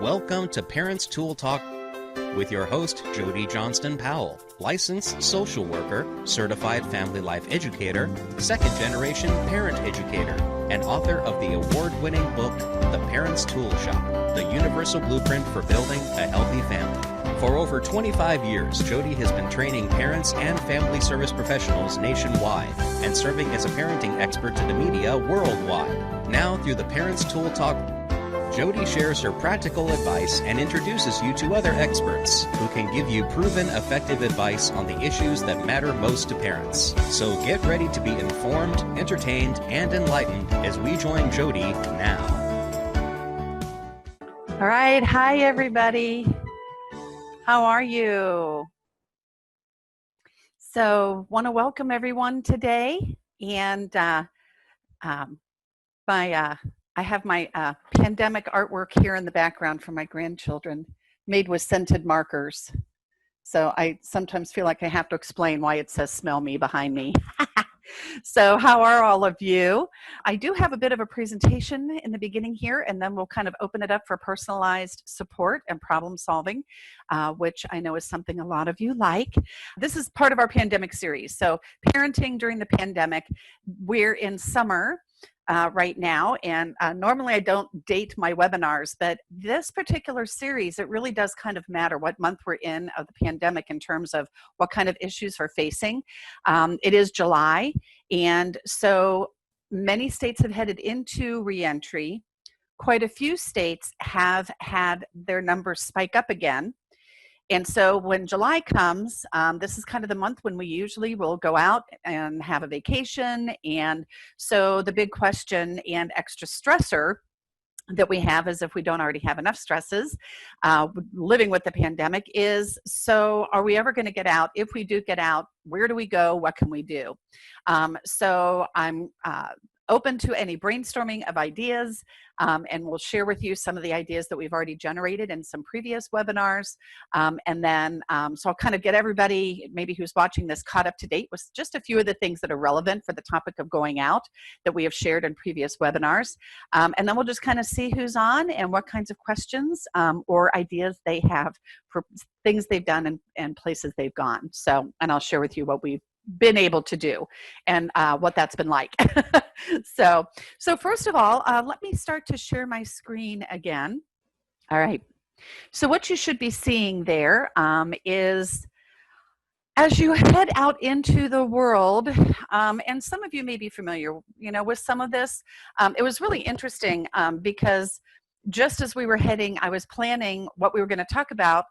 Welcome to Parents Tool Talk with your host, Jody Johnston Powell, licensed social worker, certified family life educator, second-generation parent educator, and author of the award-winning book, The Parents Tool Shop, the universal blueprint for building a healthy family. For over 25 years, Jody has been training parents and family service professionals nationwide and serving as a parenting expert to the media worldwide. Now, through the Parents Tool Talk, Jody shares her practical advice and introduces you to other experts who can give you proven, effective advice on the issues that matter most to parents. So get ready to be informed, entertained, and enlightened as we join Jody now. All right. Hi, everybody. How are you? So, want to welcome everyone today. And I have my pandemic artwork here in the background for my grandchildren, made with scented markers. So I sometimes feel like I have to explain why it says "Smell Me" behind me. So how are all of you? I do have a bit of a presentation in the beginning here, and then we'll kind of open it up for personalized support and problem solving, which I know is something a lot of you like. This is part of our pandemic series. So parenting during the pandemic, we're in summer right now, and normally I don't date my webinars, but this particular series, it really does kind of matter what month we're in of the pandemic in terms of what kind of issues we're facing. It is July, and so many states have headed into reentry. Quite a few states have had their numbers spike up again. And so when July comes, this is kind of the month when we usually will go out and have a vacation. And so the big question and extra stressor that we have, as if we don't already have enough stresses living with the pandemic, is, so are we ever going to get out? If we do get out, where do we go? What can we do? So I'm open to any brainstorming of ideas, and we'll share with you some of the ideas that we've already generated in some previous webinars. And then, so I'll kind of get everybody maybe who's watching this caught up to date with just a few of the things that are relevant for the topic of going out that we have shared in previous webinars. And then we'll just kind of see who's on and what kinds of questions or ideas they have for things they've done and places they've gone. So, and I'll share with you what we've been able to do and what that's been like. So first of all, let me start to share my screen again. All right. So what you should be seeing there is, as you head out into the world, and some of you may be familiar, with some of this. It was really interesting because just as we were heading, I was planning what we were going to talk about.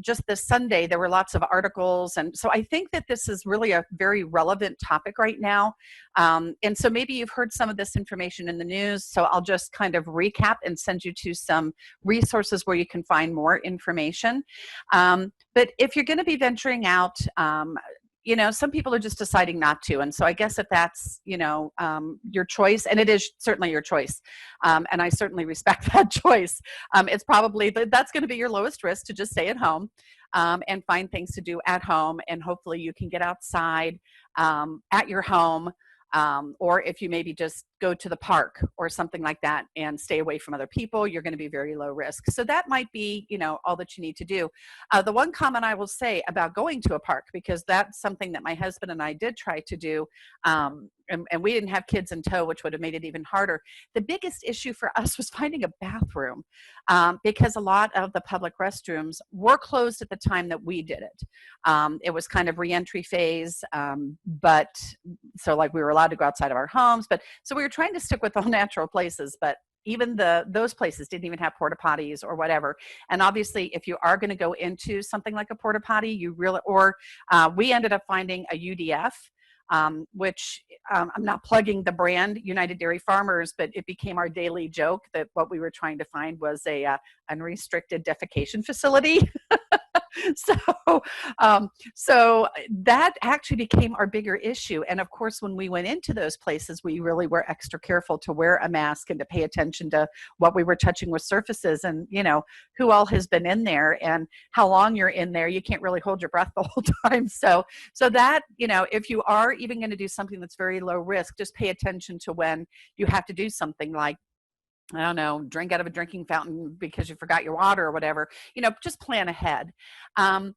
Just this Sunday, there were lots of articles. And so I think that this is really a very relevant topic right now. And so maybe you've heard some of this information in the news. So I'll just kind of recap and send you to some resources where you can find more information. But if you're going to be venturing out, some people are just deciding not to. And so I guess if that's, your choice, and it is certainly your choice, and I certainly respect that choice, it's probably, that's going to be your lowest risk, to just stay at home and find things to do at home. And hopefully you can get outside at your home. Or if you maybe just go to the park or something like that and stay away from other people, you're going to be very low risk. So that might be, all that you need to do. The one comment I will say about going to a park, because that's something that my husband and I did try to do, and we didn't have kids in tow, which would have made it even harder. The biggest issue for us was finding a bathroom, because a lot of the public restrooms were closed at the time that we did it. It was kind of reentry phase, but so like we were allowed to go outside of our homes, but so we were trying to stick with all natural places, but even those places didn't even have porta potties or whatever. And obviously, if you are going to go into something like a porta potty, you really, or we ended up finding a UDF, which I'm not plugging the brand United Dairy Farmers, but it became our daily joke that what we were trying to find was a unrestricted defecation facility. So that actually became our bigger issue. And of course, when we went into those places, we really were extra careful to wear a mask and to pay attention to what we were touching with surfaces and, who all has been in there and how long you're in there. You can't really hold your breath the whole time. So that, if you are even going to do something that's very low risk, just pay attention to when you have to do something like I don't know, drink out of a drinking fountain because you forgot your water or whatever, just plan ahead. Um,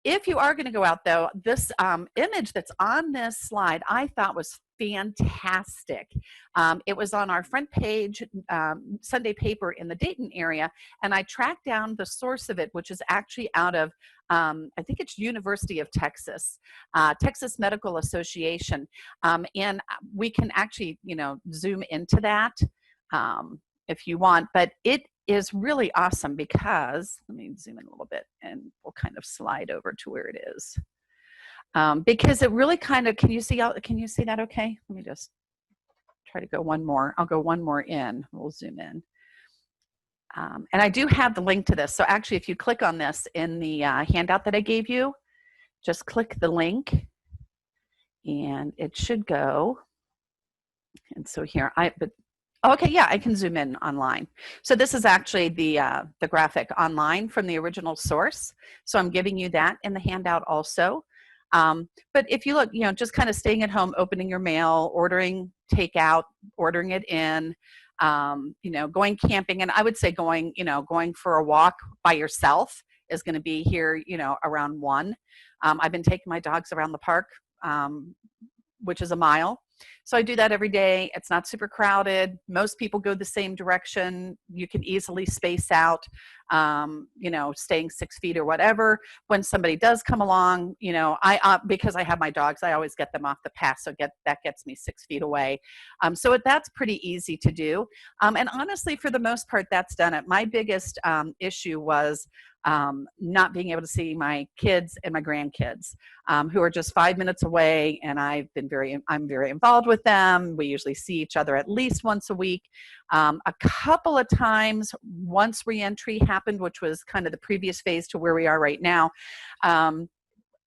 if you are going to go out, though, this image that's on this slide I thought was fantastic. It was on our front page Sunday paper in the Dayton area, and I tracked down the source of it, which is actually out of, I think it's University of Texas, Texas Medical Association. And we can actually, zoom into that if you want, but it is really awesome because, let me zoom in a little bit and we'll kind of slide over to where it is. Because it really kind of, can you see that okay? Let me just try to go one more. I'll go one more in, we'll zoom in. And I do have the link to this. So actually, if you click on this in the handout that I gave you, just click the link and it should go. And so here, okay, yeah, I can zoom in online. So this is actually the graphic online from the original source. So I'm giving you that in the handout also. But if you look, just kind of staying at home, opening your mail, ordering takeout, ordering it in, going camping, and I would say going for a walk by yourself is going to be here, around 1. I've been taking my dogs around the park, which is a mile. So I do that every day. It's not super crowded. Most people go the same direction. You can easily space out, staying 6 feet or whatever. When somebody does come along, because I have my dogs, I always get them off the path. So that gets me 6 feet away. So that's pretty easy to do. And honestly, for the most part, that's done it. My biggest issue was not being able to see my kids and my grandkids, who are just 5 minutes away, and I'm very involved with them. We usually see each other at least once a week. A couple of times, once reentry happened, which was kind of the previous phase to where we are right now, when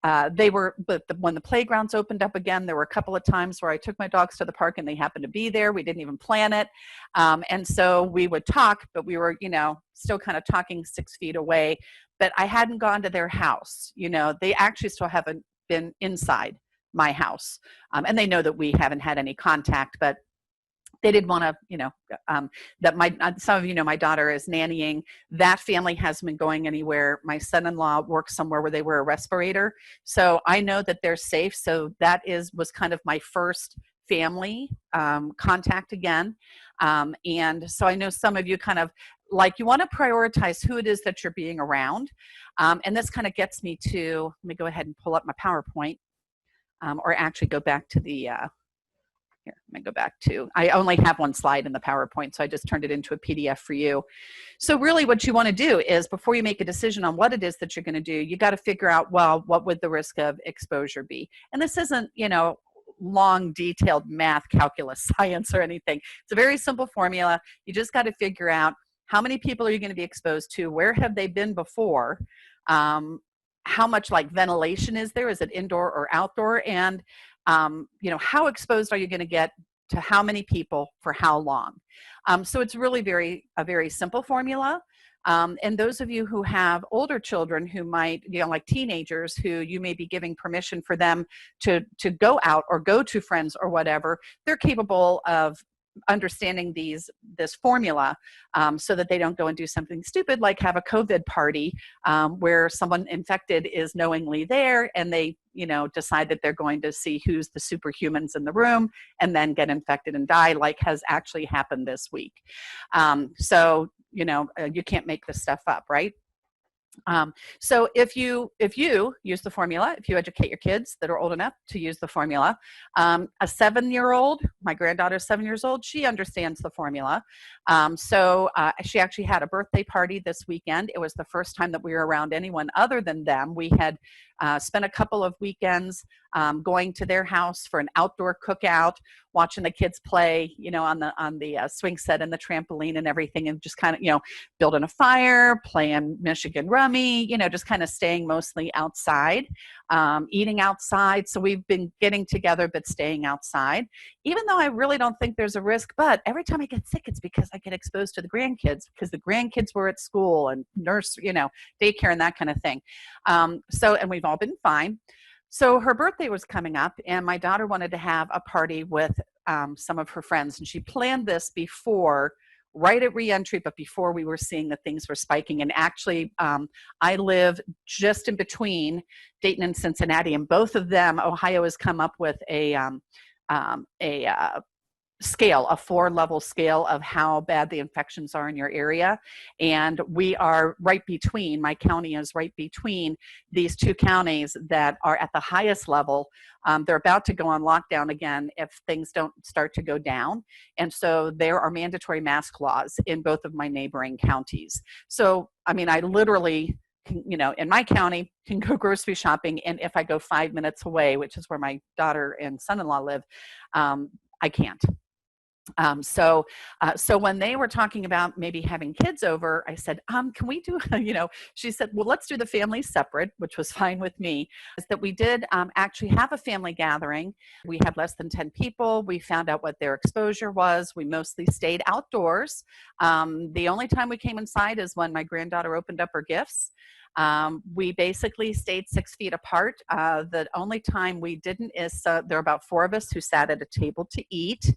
the playgrounds opened up again, there were a couple of times where I took my dogs to the park and they happened to be there. We didn't even plan it. And so we would talk, but we were, still kind of talking 6 feet away, but I hadn't gone to their house. They actually still haven't been inside my house. And they know that we haven't had any contact, but they didn't want to, some of you know my daughter is nannying. That family hasn't been going anywhere. My son-in-law works somewhere where they wear a respirator. So I know that they're safe. So that was kind of my first family contact again. And so I know some of you kind of you want to prioritize who it is that you're being around. And this kind of gets me to, let me go ahead and pull up my PowerPoint, or actually go back to the, here, let me go back to, I only have one slide in the PowerPoint, so I just turned it into a PDF for you. So really what you want to do is, before you make a decision on what it is that you're going to do, you got to figure out, well, what would the risk of exposure be? And this isn't, long, detailed math, calculus, science, or anything. It's a very simple formula. You just got to figure out how many people are you going to be exposed to? Where have they been before? How much ventilation is there? Is it indoor or outdoor? And how exposed are you going to get to how many people for how long? So it's really a very simple formula. And those of you who have older children who might, like teenagers, who you may be giving permission for them to go out or go to friends or whatever, they're capable of understanding this formula, so that they don't go and do something stupid like have a COVID party, where someone infected is knowingly there and they decide that they're going to see who's the superhumans in the room and then get infected and die, like has actually happened this week. So you can't make this stuff up, right? So if you use the formula, if you educate your kids that are old enough to use the formula, a 7-year-old, my granddaughter's 7 years old, she understands the formula. So she actually had a birthday party this weekend. It was the first time that we were around anyone other than them. We had spent a couple of weekends going to their house for an outdoor cookout, watching the kids play, on the swing set and the trampoline and everything, and just kind of, building a fire, playing Michigan rummy, just kind of staying mostly outside, eating outside. So we've been getting together, but staying outside, even though I really don't think there's a risk. But every time I get sick, it's because I get exposed to the grandkids, because the grandkids were at school and nurse, daycare and that kind of thing. And we've all been fine. So her birthday was coming up, and my daughter wanted to have a party with some of her friends, and she planned this before right at reentry, but before we were seeing that things were spiking. And actually, I live just in between Dayton and Cincinnati, and both of them, Ohio has come up with a scale, a 4-level scale of how bad the infections are in your area. And we are right between, my county is right between these two counties that are at the highest level. They're about to go on lockdown again if things don't start to go down. And so there are mandatory mask laws in both of my neighboring counties. So, I mean, I literally can, in my county, can go grocery shopping. And if I go 5 minutes away, which is where my daughter and son-in-law live, I can't. So when they were talking about maybe having kids over, I said, can we do, she said, well, let's do the family separate, which was fine with me. Is that we did actually have a family gathering. We had less than 10 people. We found out what their exposure was. We mostly stayed outdoors. The only time we came inside is when my granddaughter opened up her gifts. We basically stayed 6 feet apart. The only time we didn't is there were about 4 of us who sat at a table to eat.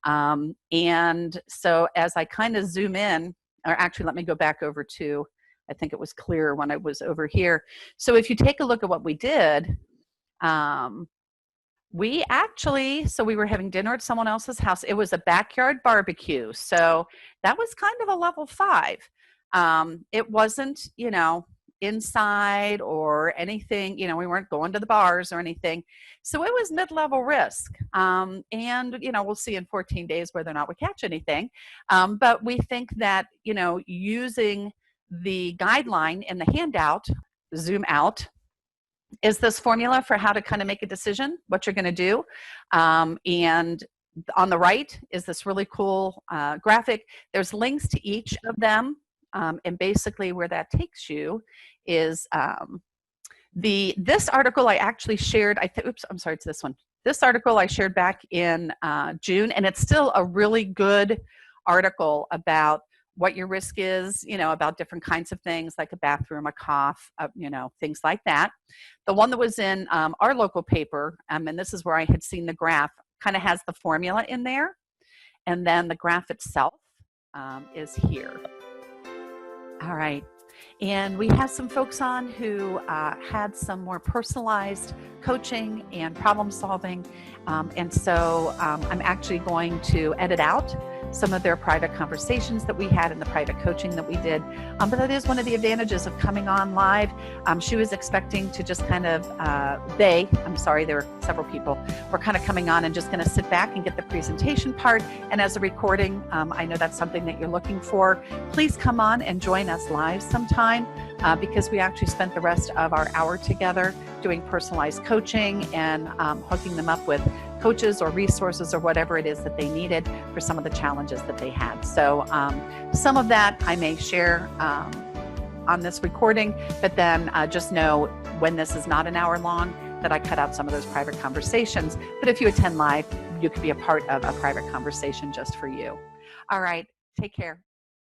And so as I kind of zoom in, or actually let me go back over to, I think it was clearer when I was over here. So if you take a look at what we did, we were having dinner at someone else's house. It was a backyard barbecue. So that was kind of a level 5. It wasn't, inside or anything, we weren't going to the bars or anything. So it was mid-level risk. And, we'll see in 14 days whether or not we catch anything. But we think that, using the guideline in the handout, zoom out, is this formula for how to kind of make a decision, what you're going to do. And on the right is this really cool graphic. There's links to each of them. And basically where that takes you is this article I actually shared, it's this one. This article I shared back in June, and it's still a really good article about what your risk is, about different kinds of things like a bathroom, a cough, things like that. The one that was in our local paper, and this is where I had seen the graph, kind of has the formula in there. And then the graph itself is here. All right. And we have some folks on who had some more personalized coaching and problem solving. And so I'm actually going to edit out some of their private conversations that we had in the private coaching that we did. But that is one of the advantages of coming on live. She was expecting to just kind of, there were several people, were kind of coming on and just going to sit back and get the presentation part. And as a recording, I know that's something that you're looking for. Please come on and join us live sometime because we actually spent the rest of our hour together doing personalized coaching and hooking them up with coaches or resources or whatever it is that they needed for some of the challenges that they had. So some of that I may share on this recording, but then just know when this is not an hour long that I cut out some of those private conversations. But if you attend live, you could be a part of a private conversation just for you. All right, take care.